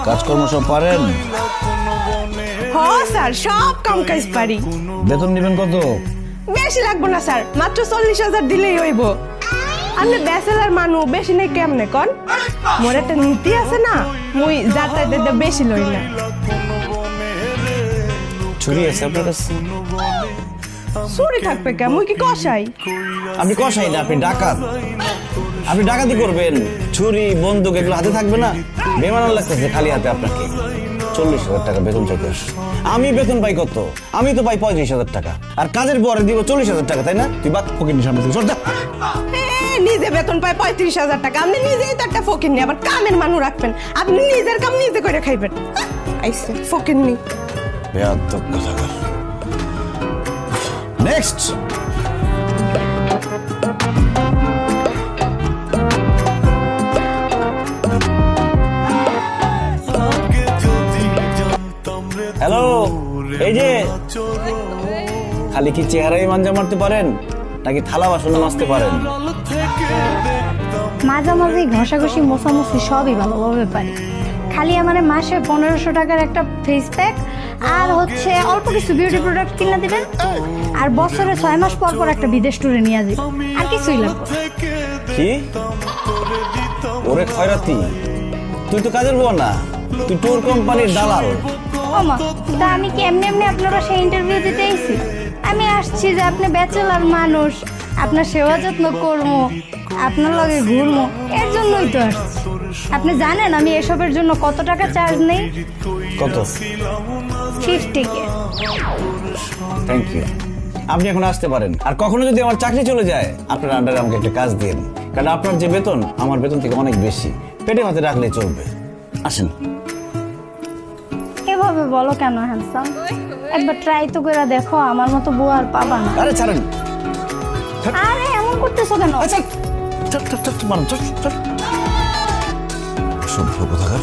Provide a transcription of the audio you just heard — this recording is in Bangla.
কাজকর্ম সব পারেন? হ্যাঁ স্যার, সব কাম কাজ পারি। বেতন নেবেন কত? বেশি লাগবে না স্যার, মাত্র 40,000 দিলেই হইব। আপনি ব্যাচেলার মানুষ, বেশি নেই কেমনে কন? মোর একটা নীতি আছে না, মুই যাতায়াতে বেশি লই না। ছুরি আছে আপনার কাছে? চুরি থাকবে কে? মুই কি কষাই? আপনি কষাই না, আপনি ডাকাত। আপনি ডাকাতি করবেন, ছুরি বন্দুক এগুলো হাতে থাকবে না? বেমানান লাগতেছে খালি হাতে আপনাকে। 40,000 টাকা বেতন চাইতে আসছে। আমি বেতন পাই কত? আমি তো পাই 35,000 টাকা, আর কাজের পরে দিব 40,000 টাকা, তাই না? তুই বাদ ফকির সামনে থেকে সর যা। নিজে বেতন পায় 35,000 টাকা, আপনি নিজেই তো একটা ফকির নি, আবার কামের মানুষ রাখবেন। আপনি নিজের কাম নিজে করে খাইবেন। আইসে ফকির নি। বেয়াদব কথাকার। নেক্সট। হ্যালো, এই যে খালি কি চেহারাই মাঞ্জা মারতে পারেন নাকি থালা বাসন মাজতে পারেন? মাঝামাঝি ঘষাঘষি মোছামুছি সবই ভালোভাবে পারি। খালি আমার মাসে 1500 টাকার একটা ফেস প্যাক আর হচ্ছে অল্প কিছু বিউটি প্রোডাক্ট কিনে দিবেন, আর বছরে 6 মাস পর পর একটা বিদেশ ট্যুরে নিয়ে যাবেন, আর কিছুই লাগবে। কি? ওরে খয়রাতি, তুই তো কাজের বউ না, তুই ট্যুর কোম্পানির দালাল। ওমা, তা আমি কি এমনি এমনি আপনার বাসায় ইন্টারভিউ দিতে আইছি? আমি আসছি যে আপনি ব্যাচেলার মানুষ, আপনার সেবা যত্ন করবো, আপনার লগে ঘুরবো, এর জন্যই তো আসছি। আপনি জানেন আমি এসবের জন্য কত টাকা চার্জ নেই? কত? 50K। Thank you. আপনি এখন আসতে পারেন। আর কখনো যদি আমার চাকরি চলে যায়, আপনার আন্ডারে আমাকে একটা কাজ দিন, কারণ আপনার যে বেতন আমার বেতন থেকে অনেক বেশি। পেটে ভাতে রাখলে চলবে। আসেন। এভাবে বলো কেন হ্যান্ডসাম? একবার ট্রাই তো করে দেখো, আমার মতো বউ আর পাবা না। আরে ছাড়েন। আরে এমন করতেছো কেন? আচ্ছা, চল চল চল, মারুন, চল চল। সভ্য কোথাকার।